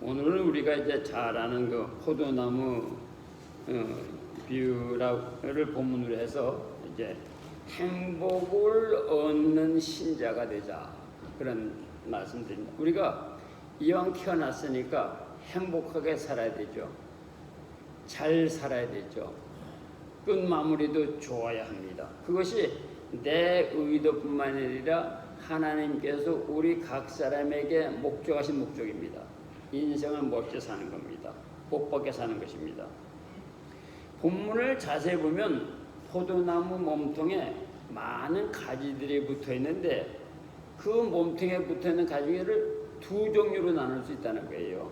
오늘은 우리가 이제 잘 아는 그 포도나무 비유를 본문으로 해서 이제 행복을 얻는 신자가 되자, 그런 말씀드립니다. 우리가 이왕 태어났으니까 행복하게 살아야 되죠. 잘 살아야 되죠. 끝마무리도 좋아야 합니다. 그것이 내 의도뿐만 아니라 하나님께서 우리 각 사람에게 목적하신 목적입니다. 인생을 멋지게 사는 겁니다. 복받게 사는 것입니다. 본문을 자세히 보면 포도나무 몸통에 많은 가지들이 붙어 있는데, 그 몸통에 붙어 있는 가지를 두 종류로 나눌 수 있다는 거예요.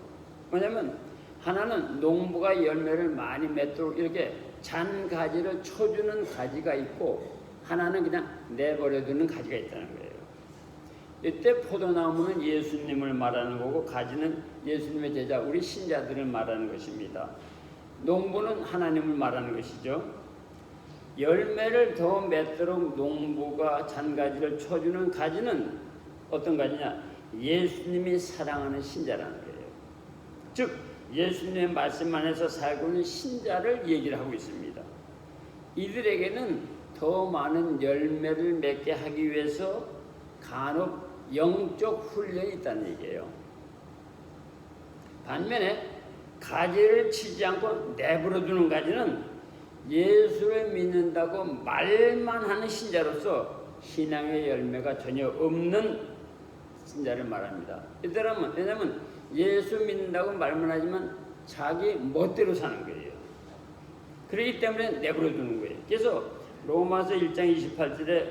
왜냐하면 하나는 농부가 열매를 많이 맺도록 이렇게 잔 가지를 쳐주는 가지가 있고, 하나는 그냥 내버려두는 가지가 있다는 거예요. 이때 포도나무는 예수님을 말하는 거고, 가지는 예수님의 제자, 우리 신자들을 말하는 것입니다. 농부는 하나님을 말하는 것이죠. 열매를 더 맺도록 농부가 잔가지를 쳐주는 가지는 어떤 가지냐? 예수님이 사랑하는 신자라는 거예요. 즉 예수님의 말씀 안에서 살고 있는 신자를 얘기를 하고 있습니다. 이들에게는 더 많은 열매를 맺게 하기 위해서 간혹 영적 훈련이 있다는 얘기예요. 반면에 가지를 치지 않고 내버려두는 가지는 예수를 믿는다고 말만 하는 신자로서 신앙의 열매가 전혀 없는 신자를 말합니다. 왜냐하면 예수 믿는다고 말만 하지만 자기 멋대로 사는 거예요. 그렇기 때문에 내버려두는 거예요. 그래서 로마서 1장 28절에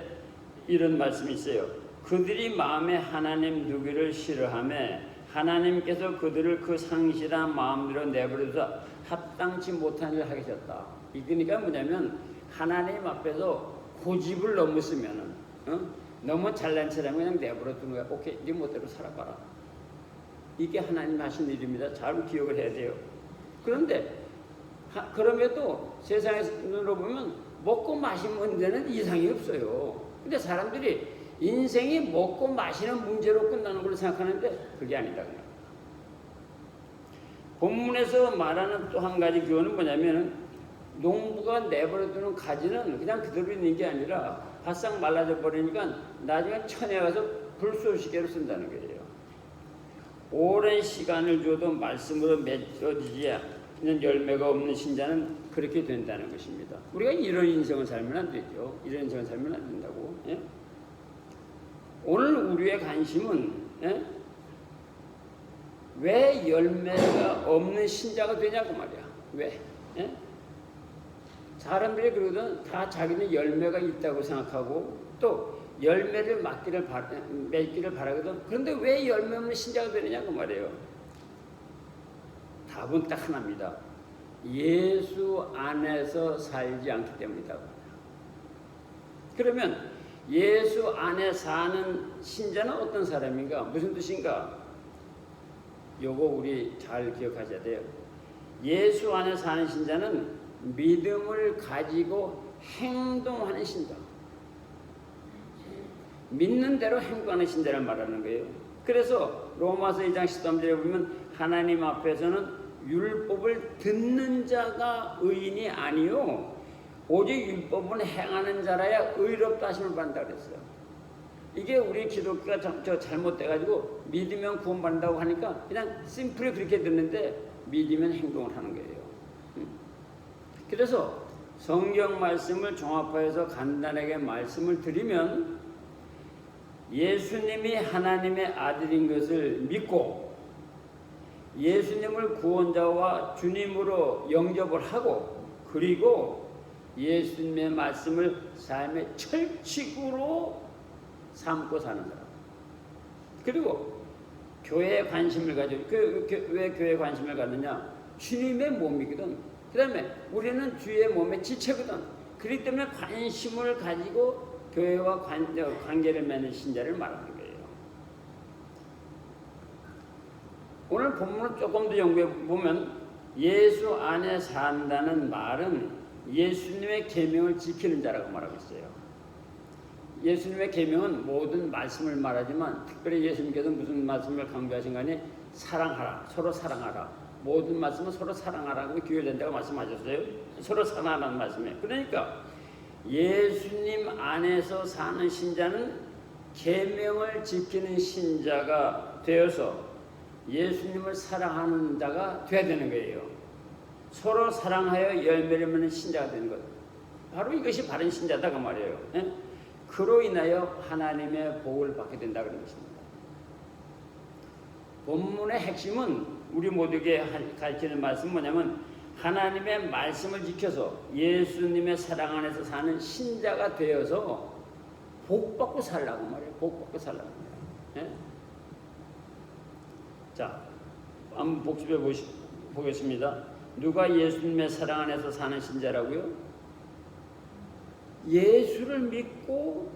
이런 말씀이 있어요. 그들이 마음에 하나님 두기를 싫어하며 하나님께서 그들을 그 상실한 마음대로 내버려둬서 합당치 못한 일을 하게 하셨다. 그러니까 뭐냐면 하나님 앞에서 고집을 넘었으면은 너무 잘난 체라면 그냥 내버려두는 거야. 오케이, 네 멋대로 살아봐라. 이게 하나님 하신 일입니다. 잘 기억을 해야 돼요. 그런데 그럼에도 세상에서 눈으로 보면 먹고 마시는 데는 이상이 없어요. 근데 사람들이 인생이 먹고 마시는 문제로 끝나는 걸로 생각하는데 그게 아니다. 그냥. 본문에서 말하는 또 한 가지 교훈은 뭐냐면, 농부가 내버려두는 가지는 그냥 그대로 있는 게 아니라 바싹 말라져 버리니까 나중에 천에 가서 불쏘시개로 쓴다는 거예요. 오랜 시간을 줘도 말씀으로 맺어지지 않는 열매가 없는 신자는 그렇게 된다는 것입니다. 우리가 이런 인생을 살면 안 되죠. 이런 인생을 살면 안 된다고. 예? 오늘 우리의 관심은 왜 열매가 없는 신자가 되냐고 말이야. 왜? 예? 사람들이 그러거든. 다 자기는 열매가 있다고 생각하고 또 열매를 맺기를 바라거든. 그런데 왜 열매 없는 신자가 되느냐고 말이에요. 답은 딱 하나입니다. 예수 안에서 살지 않기 때문이다. 그러면 예수 안에 사는 신자는 어떤 사람인가? 무슨 뜻인가? 요거 우리 잘 기억하셔야 돼요. 예수 안에 사는 신자는 믿음을 가지고 행동하는 신자. 믿는 대로 행동하는 신자를 말하는 거예요. 그래서 로마서 2장 13절에 보면 하나님 앞에서는 율법을 듣는 자가 의인이 아니요 오직 율법을 행하는 자라야 의롭다 하심을 받는다 그랬어요. 이게 우리 기독교가 잘못돼가지고 믿으면 구원받는다고 하니까 그냥 심플히 그렇게 듣는데 믿으면 행동을 하는 거예요. 그래서 성경 말씀을 종합해서 간단하게 말씀을 드리면, 예수님이 하나님의 아들인 것을 믿고 예수님을 구원자와 주님으로 영접을 하고, 그리고 예수님의 말씀을 삶의 철칙으로 삼고 사는 사람. 그리고 교회에 관심을 가지고, 왜 교회에 관심을 갖느냐? 주님의 몸이거든. 그 다음에 우리는 주의 몸의 지체거든. 그렇기 때문에 관심을 가지고 교회와 관계를 맺는 신자를 말하는 거예요. 오늘 본문을 조금 더 연구해 보면 예수 안에 산다는 말은 예수님의 계명을 지키는 자라고 말하고 있어요. 예수님의 계명은 모든 말씀을 말하지만 특별히 예수님께서 무슨 말씀을 강조하신 간에 사랑하라. 서로 사랑하라. 모든 말씀은 서로 사랑하라고 교회 된다고 말씀하셨어요. 서로 사랑하라는 말씀이에요. 그러니까 예수님 안에서 사는 신자는 계명을 지키는 신자가 되어서 예수님을 사랑하는 자가 돼야 되는 거예요. 서로 사랑하여 열매를 맺는 신자가 되는 것. 바로 이것이 바른 신자다 그 말이에요. 예? 그로 인하여 하나님의 복을 받게 된다 그런 것입니다. 본문의 핵심은 우리 모두에게 가르치는 말씀은 뭐냐면 하나님의 말씀을 지켜서 예수님의 사랑 안에서 사는 신자가 되어서 복 받고 살라고 말이에요. 복 받고 살라고 말이에요. 예? 자, 한번 복습해 보겠습니다. 누가 예수님의 사랑 안에서 사는 신자라고요? 예수를 믿고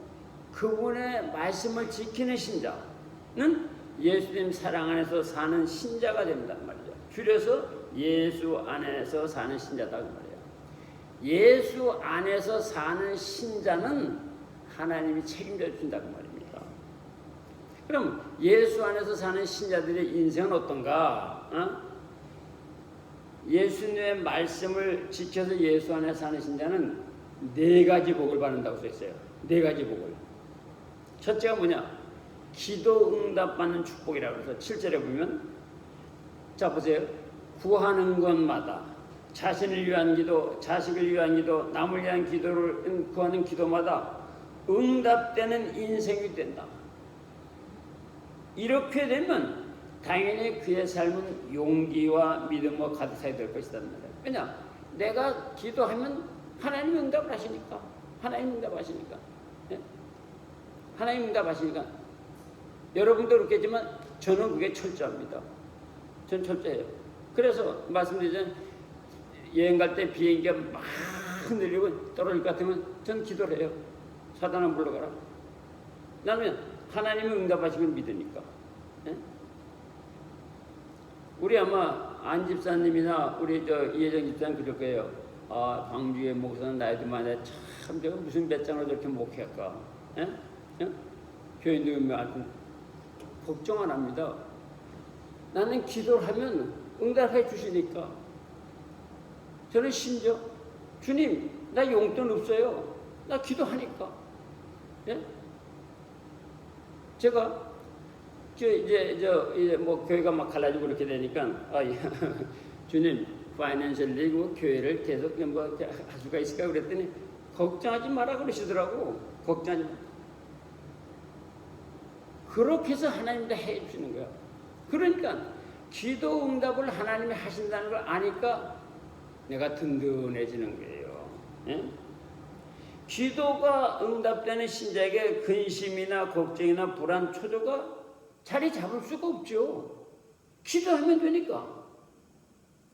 그분의 말씀을 지키는 신자는 예수님 사랑 안에서 사는 신자가 된단 말이죠. 줄여서 예수 안에서 사는 신자다 그 말이에요. 예수 안에서 사는 신자는 하나님이 책임져 준다고 말입니다. 그럼 예수 안에서 사는 신자들의 인생은 어떤가? 예수님의 말씀을 지켜서 예수 안에 사는 신자는 4가지 복을 받는다고 써 있어요. 4가지 복을. 첫째가 뭐냐? 기도 응답받는 축복이라고 해서 7절에 보면 자 보세요. 구하는 것마다 자신을 위한 기도, 자식을 위한 기도, 남을 위한 기도를 구하는 기도마다 응답되는 인생이 된다. 이렇게 되면 당연히 그의 삶은 용기와 믿음과 가득하게 될 것이다. 왜냐? 내가 기도하면 하나님 응답을 하시니까. 하나님 응답하시니까. 예? 하나님 응답하시니까. 여러분도 그렇겠지만 저는 그게 철저합니다. 전 철저해요. 그래서 말씀드리자면 여행 갈 때 비행기가 막 흔들리고 떨어질 것 같으면 전 기도를 해요. 사단아 물러가라. 나는 하나님이 응답하시길 믿으니까. 예? 우리 아마 안 집사님이나 우리 이혜정 집사님 그럴 거예요. 아, 광주의 목사는 나이도 많아. 참 내가 무슨 배짱으로 저렇게 목회할까? 예? 예? 교인들이 걱정 안 합니다. 나는 기도를 하면 응답해 주시니까. 저는 심지어 주님 나 용돈 없어요. 나 기도하니까. 예? 제가 이제 뭐 교회가 막 갈라지고 그렇게 되니까 주님 파이낸셜리 교회를 계속 뭐 할 수가 있을까 그랬더니 걱정하지 마라 그러시더라고. 걱정하지 마. 그렇게 해서 하나님도 해 주시는 거야. 그러니까 기도 응답을 하나님이 하신다는 걸 아니까 내가 든든해지는 거예요. 예? 기도가 응답되는 신자에게 근심이나 걱정이나 불안, 초조가 자리 잡을 수가 없죠. 기도하면 되니까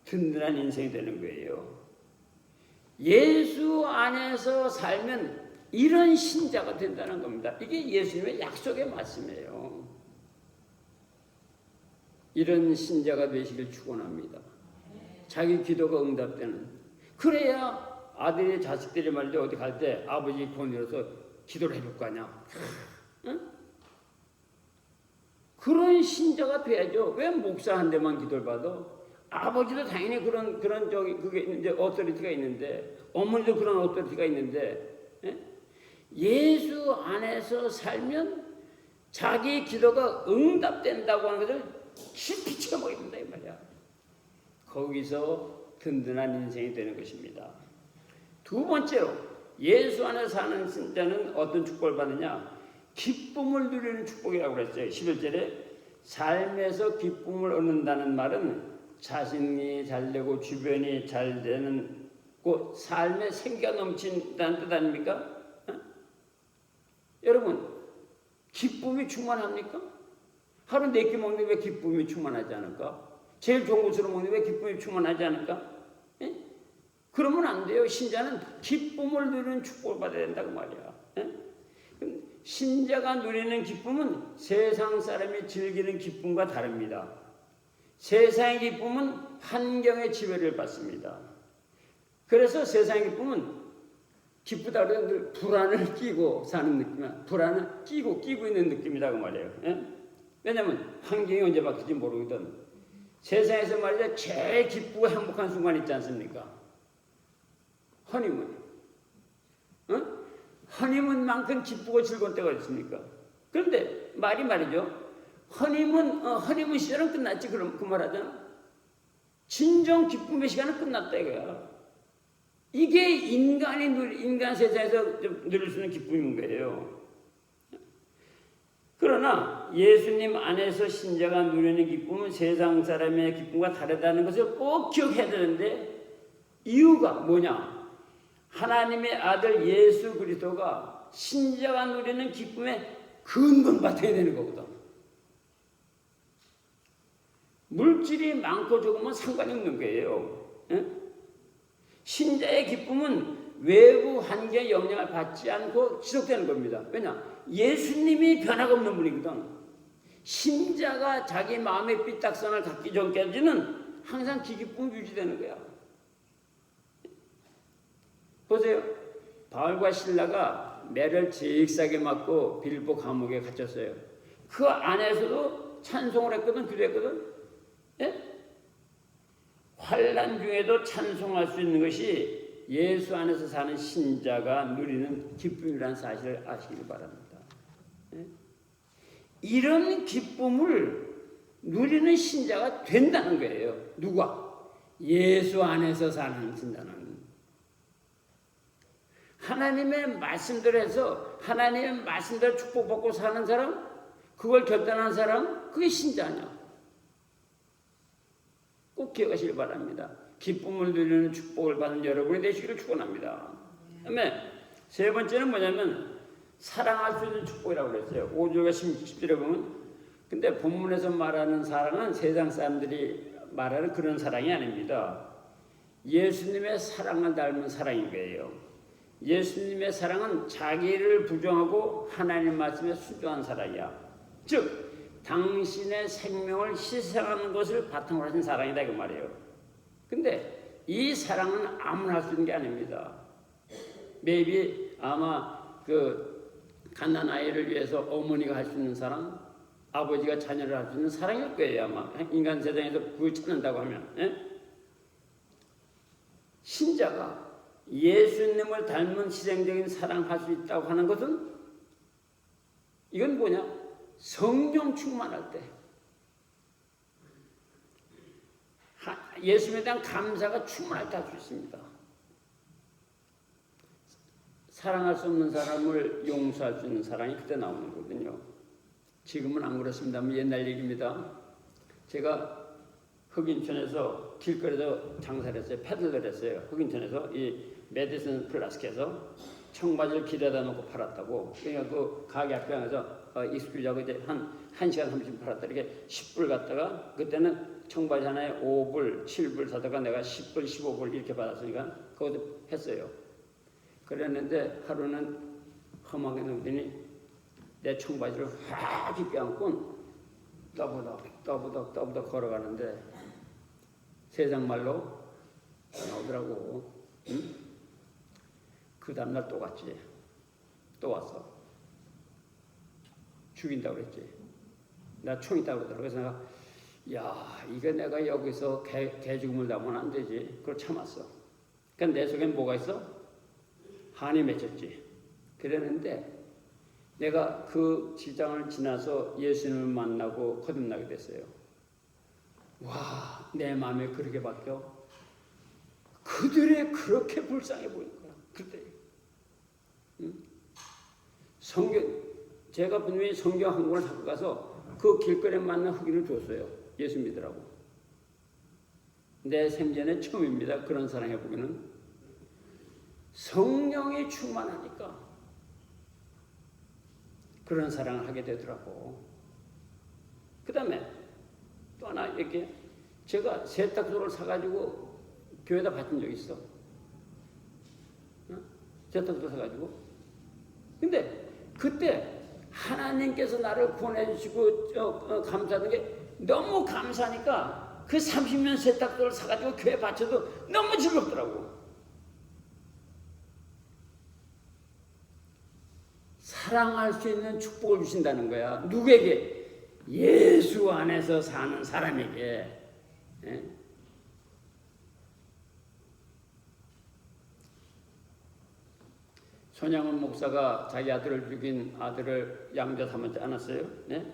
든든한 인생이 되는 거예요. 예수 안에서 살면 이런 신자가 된다는 겁니다. 이게 예수님의 약속의 말씀이에요. 이런 신자가 되시길 축원합니다. 자기 기도가 응답되는. 그래야 아들이 자식들이 말이죠. 어디 갈 때 아버지 권유로서 기도를 해줄 거 아니야. 응? 그런 신자가 돼야죠. 왜 목사 한 대만 기도를 받아? 아버지도 당연히 그게 이제 어토리티가 있는데, 어머니도 그런 어토리티가 있는데, 예? 예수 안에서 살면 자기 기도가 응답된다고 하는 것을 깊이 쳐보인다 이 말이야. 거기서 든든한 인생이 되는 것입니다. 두 번째로 예수 안에 사는 신자는 어떤 축복을 받느냐? 기쁨을 누리는 축복이라고 그랬어요. 11절에 삶에서 기쁨을 얻는다는 말은 자신이 잘 되고 주변이 잘 되는 그 삶에 생기가 넘친다는 뜻 아닙니까? 여러분 기쁨이 충만합니까? 하루 4끼 먹는데 왜 기쁨이 충만하지 않을까? 제일 좋은 것으로 먹는데 왜 기쁨이 충만하지 않을까? 예? 그러면 안 돼요. 신자는 기쁨을 누리는 축복을 받아야 된다고 말이야. 예? 신자가 누리는 기쁨은 세상 사람이 즐기는 기쁨과 다릅니다. 세상의 기쁨은 환경의 지배를 받습니다. 그래서 세상의 기쁨은 기쁘다 그래도 늘 불안을 끼고 사는 느낌이야. 불안을 끼고 있는 느낌이라고 말이에요. 예? 왜냐면 환경이 언제 바뀔지 모르거든. 세상에서 말이야 제일 기쁘고 행복한 순간 있지 않습니까? 허니문. 허니문만큼 기쁘고 즐거운 때가 있습니까? 그런데 말이죠. 허니문 시절은 끝났지. 그럼 그 말하잖아. 진정 기쁨의 시간은 끝났다 이거야. 이게 인간 세상에서 좀 누릴 수 있는 기쁨인 거예요. 그러나 예수님 안에서 신자가 누리는 기쁨은 세상 사람의 기쁨과 다르다는 것을 꼭 기억해야 되는데, 이유가 뭐냐? 하나님의 아들 예수 그리스도가 신자가 누리는 기쁨의 근본 바탕이 되는 거거든. 물질이 많고 적으면 상관이 없는 거예요. 신자의 기쁨은 외부 환경의 영향을 받지 않고 지속되는 겁니다. 왜냐? 예수님이 변화가 없는 분이거든. 신자가 자기 마음의 삐딱선을 갖기 전까지는 항상 기쁨이 유지되는 거야. 보세요. 바울과 실라가 매를 직사게 맞고 빌보 감옥에 갇혔어요. 그 안에서도 찬송을 했거든, 기도했거든. 예? 환난 중에도 찬송할 수 있는 것이 예수 안에서 사는 신자가 누리는 기쁨이라는 사실을 아시길 바랍니다. 예? 이런 기쁨을 누리는 신자가 된다는 거예요. 누가? 예수 안에서 사는 신자는. 하나님의 말씀대로 해서 하나님의 말씀대로 축복받고 사는 사람, 그걸 결단한 사람, 그게 신자냐? 꼭 기억하시길 바랍니다. 기쁨을 누리는 축복을 받는 여러분이 되시기를 축원합니다. 그다음에 세 번째는 뭐냐면 사랑할 수 있는 축복이라고 그랬어요. 5절과 10절에 보면, 근데 본문에서 말하는 사랑은 세상 사람들이 말하는 그런 사랑이 아닙니다. 예수님의 사랑을 닮은 사랑인 거예요. 예수님의 사랑은 자기를 부정하고 하나님 말씀에 순종한 사랑이야. 즉 당신의 생명을 희생하는 것을 바탕으로 하신 사랑이다 그 말이에요. 근데 이 사랑은 아무나 할 수 있는 게 아닙니다. maybe 아마 그 갓난 아이를 위해서 어머니가 할 수 있는 사랑, 아버지가 자녀를 할 수 있는 사랑일 거예요. 아마 인간 세상에서 그걸 찾는다고 하면. 예? 신자가 예수님을 닮은 희생적인 사랑할 수 있다고 하는 것은, 이건 뭐냐? 성령 충만할 때 예수님에 대한 감사가 충만할 때 할 수 있습니다. 사랑할 수 없는 사람을 용서할 수 있는 사랑이 그때 나오는 거거든요. 지금은 안 그렇습니다만 옛날 얘기입니다. 제가 흑인촌에서 길거리에서 장사를 했어요. 패들을 했어요. 흑인촌에서 이 메디슨 플라스틱에서 청바지를 길에다 놓고 팔았다고. 그러니까 그 가게 앞에 가서 익스큐즈하고 이제 한 1시간 30분 팔았다. 이렇게 10불 갖다가, 그때는 청바지 하나에 5불, 7불 사다가 내가 10불, 15불 이렇게 받았으니까 그것도 했어요. 그랬는데 하루는 험하게 넘더니 내 청바지를 확 깊게 안고 떠부덕 걸어가는데 세상 말로 나오더라고. 응? 그 다음날 또 갔지. 또 왔어. 죽인다고 그랬지. 나 총 있다고 그러더라고. 그래서 내가, 야, 이게 내가 여기서 개 죽음을 당하면 안 되지. 그걸 참았어. 그러니까 내 속엔 뭐가 있어? 한이 맺혔지. 그랬는데 내가 그 지장을 지나서 예수님을 만나고 거듭나게 됐어요. 와, 내 마음이 그렇게 바뀌어. 그들이 그렇게 불쌍해 보이는 거야. 그때. 응? 제가 분명히 성경 한 권을 갖고 가서 그 길거리에 만난 흑인을 줬어요. 예수 믿으라고. 내 생전에 처음입니다. 그런 사랑 해보기는. 성령이 충만하니까 그런 사랑을 하게 되더라고. 그 다음에 또 하나 이렇게 제가 세탁소를 사가지고 교회에다 바친 적이 있어. 세탁소 사가지고. 근데 그때 하나님께서 나를 구원해주시고 감사하는 게 너무 감사하니까 그 30년 세탁소를 사가지고 교회에 바쳐도 너무 즐겁더라고. 사랑할 수 있는 축복을 주신다는 거야. 누구에게? 예수 안에서 사는 사람에게 손양원 목사가 자기 아들을 죽인 아들을 양자 삼지 않았어요? 네?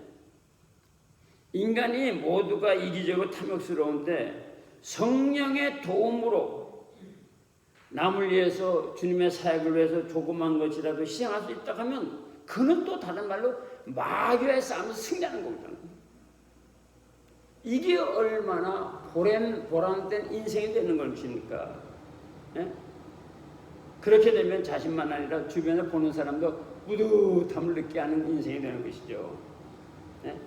인간이 모두가 이기적으로 탐욕스러운데 성령의 도움으로 남을 위해서 주님의 사역을 위해서 조그만 것이라도 희생할 수 있다 하면 그는 또 다른 말로 마귀와의 싸움에서 승리하는 거거든요. 이게 얼마나 보람된 인생이 되는 것입니까? 네? 그렇게 되면 자신만 아니라 주변에 보는 사람도 뿌듯함을 느끼게 하는 인생이 되는 것이죠. 네?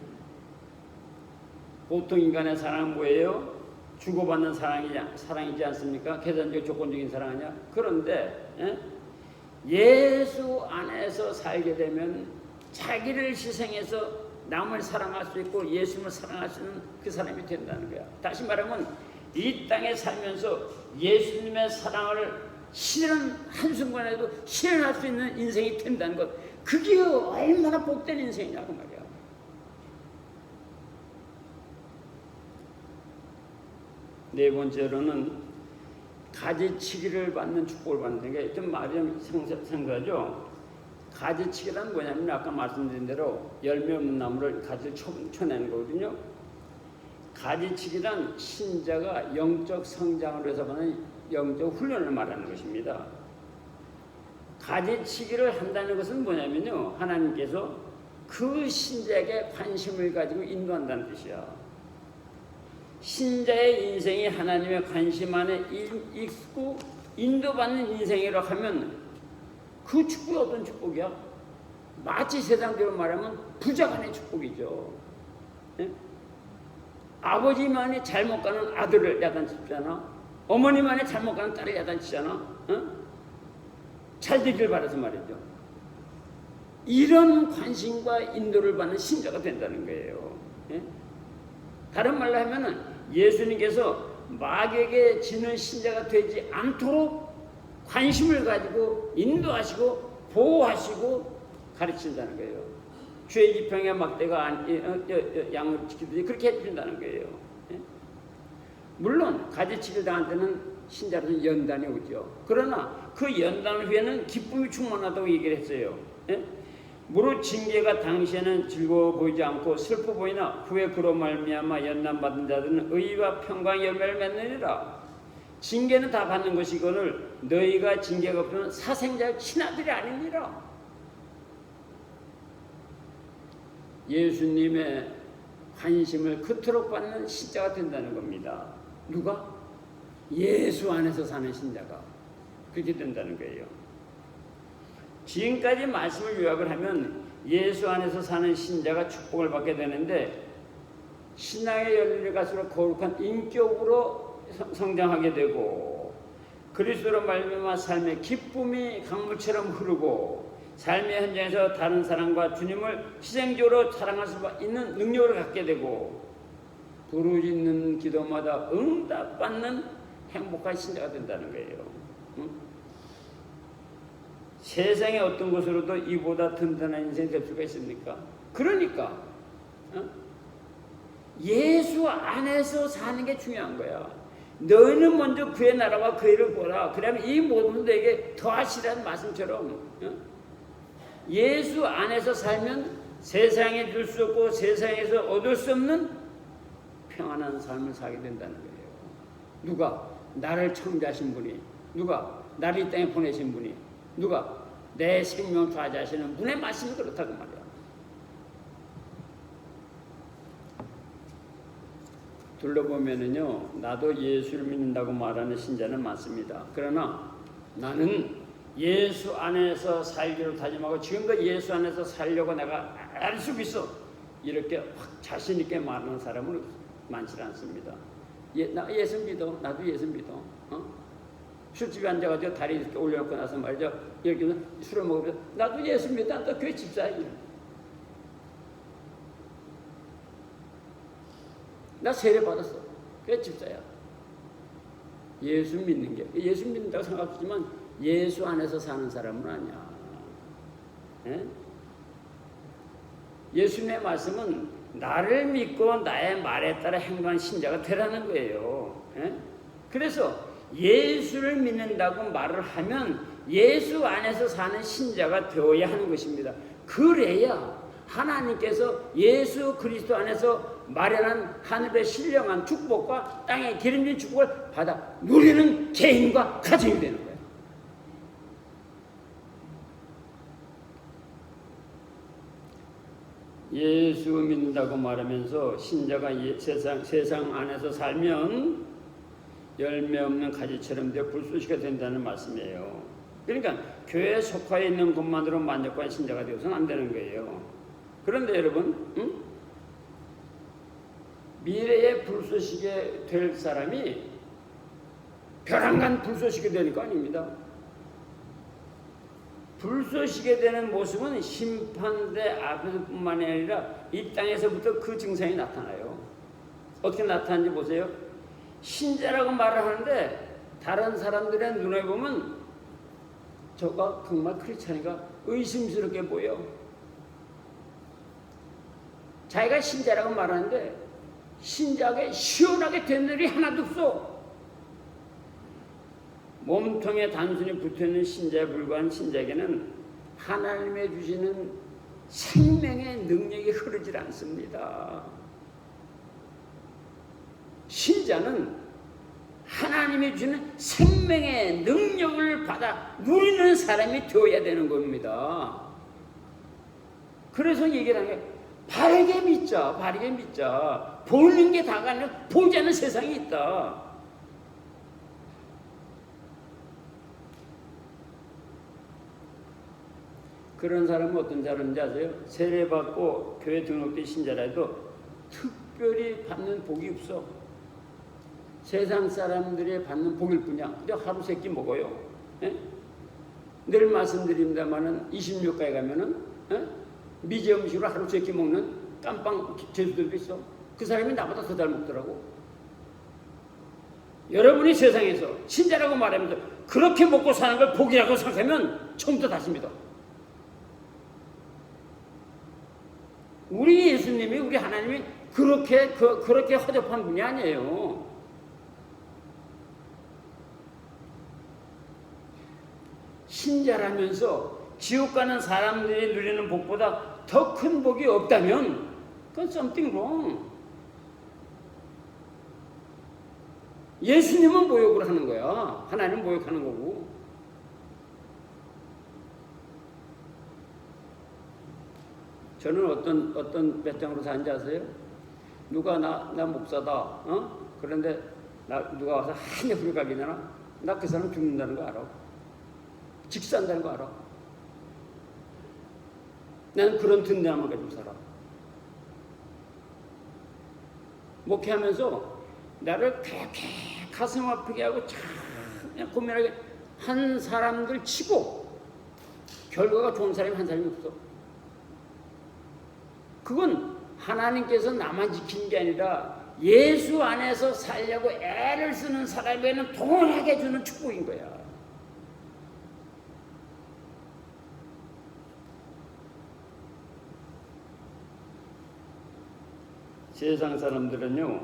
보통 인간의 사랑은 뭐예요? 주고받는 사랑이지 않습니까? 계산적 조건적인 사랑 아니야? 그런데 예수 안에서 살게 되면 자기를 희생해서 남을 사랑할 수 있고 예수님을 사랑할 수 있는 그 사람이 된다는 거야. 다시 말하면 이 땅에 살면서 예수님의 사랑을 실현 한순간에도 실현할 수 있는 인생이 된다는 것, 그게 얼마나 복된 인생이냐고 말이야. 네 번째로는 가지치기를 받는 축복을 받는 게 좀 말이 좀 생소하죠. 가지치기란 뭐냐면 아까 말씀드린 대로 열매 없는 나무를 가지를 쳐내는 거거든요. 가지치기란 신자가 영적 성장을 위해서 받는 영적 훈련을 말하는 것입니다. 가지치기를 한다는 것은 뭐냐면요, 하나님께서 그 신자에게 관심을 가지고 인도한다는 뜻이야. 신자의 인생이 하나님의 관심 안에 있고 인도받는 인생이라고 하면 그 축복이 어떤 축복이야? 마치 세상대로 말하면 부자간의 축복이죠. 네? 아버지만이 잘못 가는 아들을 야단치잖아. 어머니만이 잘못 가는 딸을 야단치잖아. 잘 되길 바라서 말이죠. 이런 관심과 인도를 받는 신자가 된다는 거예요. 네? 다른 말로 하면은 예수님께서 마귀에게 지는 신자가 되지 않도록 관심을 가지고 인도하시고 보호하시고 가르친다는 거예요. 죄의 지평에 막대가 양을 지키듯이 그렇게 해준다는 거예요. 물론 가지치기를 당할 때는 신자로서 연단이 오죠. 그러나 그 연단 후에는 기쁨이 충만하다고 얘기를 했어요. 무릇 징계가 당시에는 즐거워 보이지 않고 슬퍼 보이나 후에 그로 말미암아 연단받은 자들은 의와 평강의 열매를 맺느니라. 징계는 다 받는 것이거늘 너희가 징계가 없으면 사생자의 친아들이 아니니라. 예수님의 관심을 그토록 받는 신자가 된다는 겁니다. 누가? 예수 안에서 사는 신자가 그렇게 된다는 거예요. 지금까지 말씀을 요약을 하면 예수 안에서 사는 신자가 축복을 받게 되는데 신앙의 열리를 갈수록 거룩한 인격으로 성장하게 되고 그리스도로 말미암아 삶의 기쁨이 강물처럼 흐르고 삶의 현장에서 다른 사람과 주님을 희생적으로 사랑할 수 있는 능력을 갖게 되고 부르짖는 기도마다 응답받는 행복한 신자가 된다는 거예요. 세상의 어떤 것으로도 이보다 든든한 인생이 될 수가 있습니까? 그러니까 예수 안에서 사는 게 중요한 거야. 너희는 먼저 그의 나라와 그의 일을 보라. 그러면 이 모든 너에게 더하시라는 말씀처럼 예수 안에서 살면 세상에 줄 수 없고 세상에서 얻을 수 없는 평안한 삶을 살게 된다는 거예요. 누가? 나를 창조하신 분이, 누가? 나를 이 땅에 보내신 분이, 누가? 내 생명 좌지하시는 분의 말씀이 그렇다고 말이야. 둘러보면은요, 나도 예수를 믿는다고 말하는 신자는 많습니다. 그러나 나는 예수 안에서 살기로 다짐하고 지금도 예수 안에서 살려고 내가 알 수 있어, 이렇게 확 자신 있게 말하는 사람은 많지 않습니다. 나 예수 믿어. 나도 예수 믿어. 술집에 앉아가지고 다리 이렇게 올려놓고 나서 말이죠. 이렇게 술을 먹으면 나도 예수 믿어. 나 교회 집사야. 나 세례 받았어. 교회 집사야. 예수 믿는 게, 예수 믿는다고 생각하지만 예수 안에서 사는 사람은 아니야. 예수님의 말씀은 나를 믿고 나의 말에 따라 행동하는 신자가 되라는 거예요. 예? 그래서 예수를 믿는다고 말을 하면 예수 안에서 사는 신자가 되어야 하는 것입니다. 그래야 하나님께서 예수 그리스도 안에서 마련한 하늘의 신령한 축복과 땅의 기름진 축복을 받아 누리는 개인과 가정이 되는 거예요. 예수 믿는다고 말하면서 신자가 세상 안에서 살면 열매 없는 가지처럼 되어 불쏘시가 된다는 말씀이에요. 그러니까 교회에 속하여 있는 것만으로 만족한 신자가 되어서는 안 되는 거예요. 그런데 여러분, 미래에 불쏘시게 될 사람이 벼랑간 불쏘시게 되는 거 아닙니다. 불쏘시게 되는 모습은 심판대 앞에서뿐만 아니라 이 땅에서부터 그 증상이 나타나요. 어떻게 나타나는지 보세요. 신자라고 말을 하는데 다른 사람들의 눈에 보면 저가 정말 크리스찬이가 의심스럽게 보여. 자기가 신자라고 말하는데 신자에게 시원하게 된 일이 하나도 없어. 몸통에 단순히 붙어있는 신자에 불과한 신자에게는 하나님의 주시는 생명의 능력이 흐르질 않습니다. 신자는 하나님이 주시는 생명의 능력을 받아 누리는 사람이 되어야 되는 겁니다. 그래서 얘기를 하는 게 바르게 믿자, 바르게 믿자. 보이는 게 다가 아니라 보이지 않는 세상이 있다. 그런 사람은 어떤 사람인지 아세요? 세례받고 교회 등록된 신자라도 특별히 받는 복이 없어. 세상 사람들이 받는 복일 뿐이야. 근데 하루 세 끼 먹어요. 예? 늘 말씀드립니다만은 26가에 가면은 미제 음식으로 하루 세 끼 먹는 깜빵 죄수들도 있어. 그 사람이 나보다 더 잘 먹더라고. 여러분이 세상에서 신자라고 말하면서 그렇게 먹고 사는 걸 복이라고 생각하면 처음부터 다시 믿어. 우리 예수님이, 우리 하나님이 그렇게 허접한 분이 아니에요. 신자라면서 지옥 가는 사람들이 누리는 복보다 더 큰 복이 없다면 그건 something wrong. 예수님은 모욕을 하는 거야. 하나님은 모욕하는 거고. 저는 어떤 배짱으로 사는지 아세요? 누가 나 목사다. 그런데 누가 와서 한여 불가기잖아. 나 그 사람 죽는다는 거 알아. 직사한다는 거 알아. 나는 그런 든든함을 가지고 살아. 목회하면서 나를 그렇게 가슴 아프게 하고 참 고민하게 한 사람들 치고 결과가 좋은 사람이 한 사람이 없어. 그건 하나님께서 나만 지키는 게 아니라 예수 안에서 살려고 애를 쓰는 사람에게는 동일하게 주는 축복인 거야. 세상 사람들은요,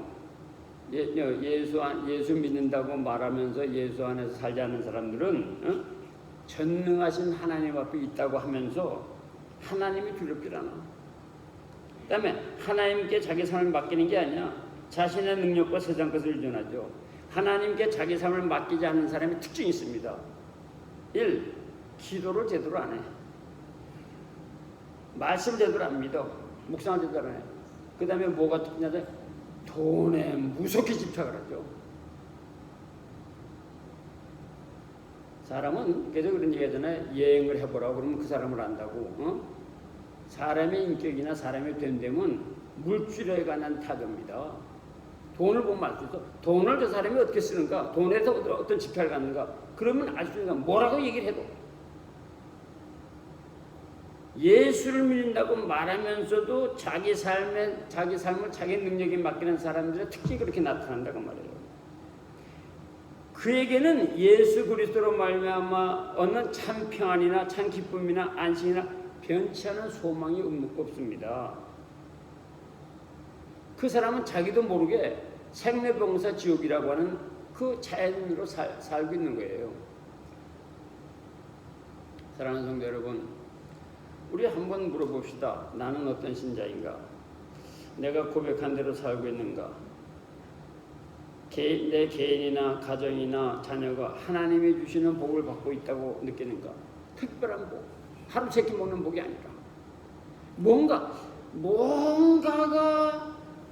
예수 믿는다고 말하면서 예수 안에서 살지 않는 사람들은 전능하신 하나님 앞에 있다고 하면서 하나님이 두렵질 않아. 그 다음에 하나님께 자기 삶을 맡기는 게 아니야. 자신의 능력과 세상 것을 의존하죠. 하나님께 자기 삶을 맡기지 않는 사람의 특징이 있습니다. 1. 기도를 제대로 안 해. 말씀 제대로 안 믿어. 묵상을 제대로 안 해. 그 다음에 뭐가 특징이냐면 돈에 무섭게 집착을 하죠. 사람은 계속 그런 얘기 하잖아요. 여행을 해보라고 그러면 그 사람을 안다고. 사람의 인격이나 사람의 됨됨은 물질에 관한 타도입니다. 돈을 보면 알 수 있어. 돈을 저 사람이 어떻게 쓰는가, 돈에서 어떤 집착을 갖는가, 그러면 알 수 있는가. 뭐라고 얘기를 해도 예수를 믿는다고 말하면서도 자기 삶을 자기 능력에 맡기는 사람들의 특징이 그렇게 나타난다고 말해요. 그에게는 예수 그리스도로 말미암아 얻는 참 평안이나 참 기쁨이나 안식이나 변치 않은 소망이 없습니다. 그 사람은 자기도 모르게 생로병사 지옥이라고 하는 그 자연으로 살고 있는 거예요. 사랑하는 성도 여러분, 우리 한번 물어봅시다. 나는 어떤 신자인가? 내가 고백한 대로 살고 있는가? 내 개인이나 가정이나 자녀가 하나님이 주시는 복을 받고 있다고 느끼는가? 특별한 복, 하루 세끼 먹는 복이 아니라 뭔가가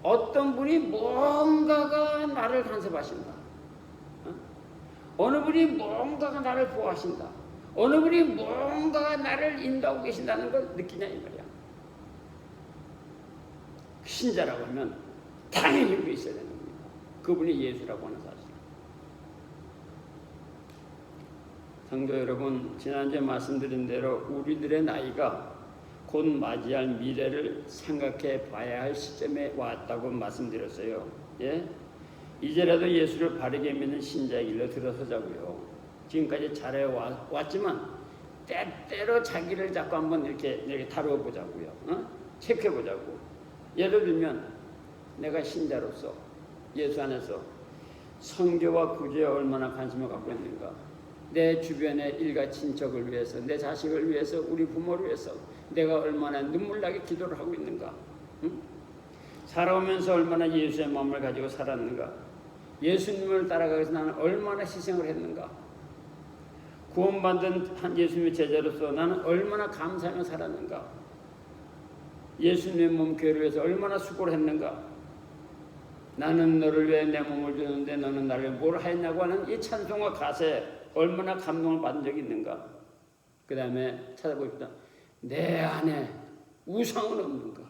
어떤 분이 뭔가가 나를 간섭하신다. 어느 분이 뭔가가 나를 보호하신다. 어느 분이 뭔가가 나를 인도하고 계신다는 걸 느끼냐 이 말이야. 신자라고 하면 당연히 우리 있어야 되는 겁니다. 그분이 예수라고 하는 사실. 성도 여러분, 지난주에 말씀드린 대로 우리들의 나이가 곧 맞이할 미래를 생각해 봐야 할 시점에 왔다고 말씀드렸어요. 예? 이제라도 예수를 바르게 믿는 신자의 길로 들어서자고요. 지금까지 잘해왔지만 때때로 자기를 자꾸 한번 이렇게 다루어 보자고요. 체크해 보자고. 예를 들면 내가 신자로서 예수 안에서 선교와 구제에 얼마나 관심을 갖고 있는가. 내 주변의 일가 친척을 위해서, 내 자식을 위해서, 우리 부모를 위해서 내가 얼마나 눈물나게 기도를 하고 있는가. 살아오면서 얼마나 예수의 마음을 가지고 살았는가. 예수님을 따라가기 위해서 나는 얼마나 희생을 했는가. 구원받은 한 예수님의 제자로서 나는 얼마나 감사하며 살았는가. 예수님의 몸 교회를 위해서 얼마나 수고를 했는가. 나는 너를 위해 내 몸을 주는데 너는 나를 뭘 하였냐고 하는 이 찬송과 가사에 얼마나 감동을 받은 적이 있는가. 그 다음에 찾아보십시다. 내 안에 우상은 없는가.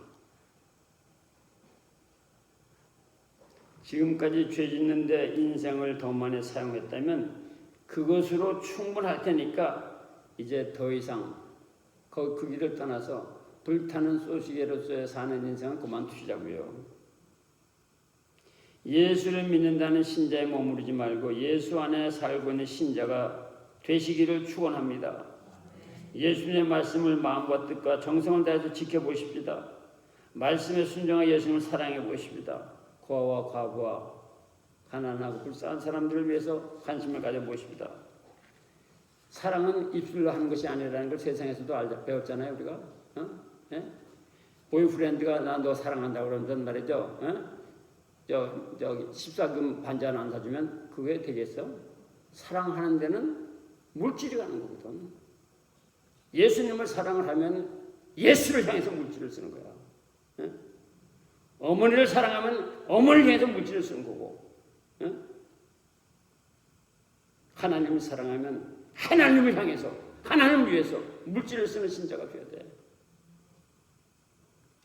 지금까지 죄 짓는데 인생을 더 많이 사용했다면 그것으로 충분할 테니까 이제 더 이상 그 길을 떠나서 불타는 소시계로서의 사는 인생은 그만두시자고요. 예수를 믿는다는 신자에 머무르지 말고 예수 안에 살고 있는 신자가 되시기를 축원합니다. 예수님의 말씀을 마음과 뜻과 정성을 다해서 지켜보십시다. 말씀에 순종하여 예수님을 사랑해 보십시다. 고아와 과부와 가난하고 불쌍한 사람들을 위해서 관심을 가져보십시다. 사랑은 입술로 하는 것이 아니라는 걸 세상에서도 배웠잖아요, 우리가. 예? 보이프렌드가 나 너 사랑한다고 그러면 말이죠. 저기 14금 반찬 안 사주면 그게 되겠어? 사랑하는 데는 물질이 가는 거거든. 예수님을 사랑을 하면 예수를 향해서 물질을 쓰는 거야. 예? 어머니를 사랑하면 어머니를 향해서 물질을 쓰는 거고, 예? 하나님을 사랑하면 하나님을 향해서 하나님을 위해서 물질을 쓰는 신자가 되어야 돼.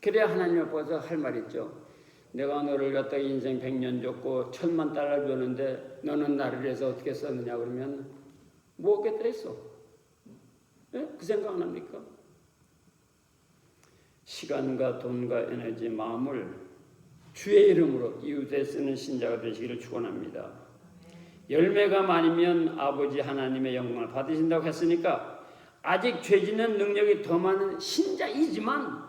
그래야 하나님 앞에서 할 말이 있죠. 내가 너를 갖다가 인생 100년 줬고 $1000,000 줬는데 너는 나를 위해서 어떻게 썼느냐 그러면 뭐 없겠다 했어. 예? 그 생각 안 합니까? 시간과 돈과 에너지, 마음을 주의 이름으로 이웃에 쓰는 신자가 되시기를 축원합니다. 열매가 많으면 아버지 하나님의 영광을 받으신다고 했으니까 아직 죄 짓는 능력이 더 많은 신자이지만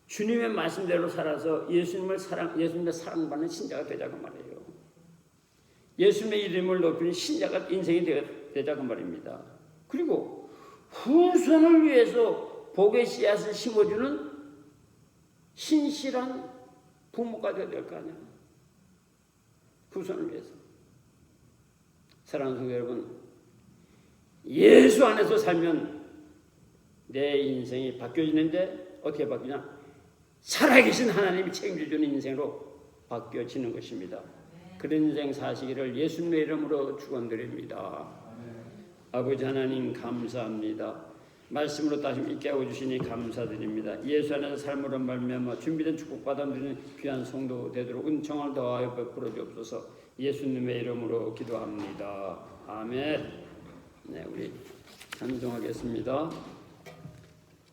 주님의 말씀대로 살아서 예수님의 사랑받는 신자가 되자고 말이에요. 예수님의 이름을 높이는 신자가 인생이 되자고 말입니다. 그리고 후손을 위해서 복의 씨앗을 심어주는 신실한 부모가 되어야 될 거 아니에요. 후손을 위해서. 사랑하는 성도 여러분, 예수 안에서 살면 내 인생이 바뀌어지는데 어떻게 바뀌냐? 살아계신 하나님이 책임져주는 인생으로 바뀌어지는 것입니다. 그런 인생 사시기를 예수님의 이름으로 축원드립니다. 아버지 하나님 감사합니다. 말씀으로 다시 있게 하고 주시니 감사드립니다. 예수 안에서 삶으로 말미암아 준비된 축복받아들이는 귀한 성도 되도록 은총을 더하여 베풀어 주옵소서. 예수님의 이름으로 기도합니다. 아멘. 네, 우리 찬송하겠습니다.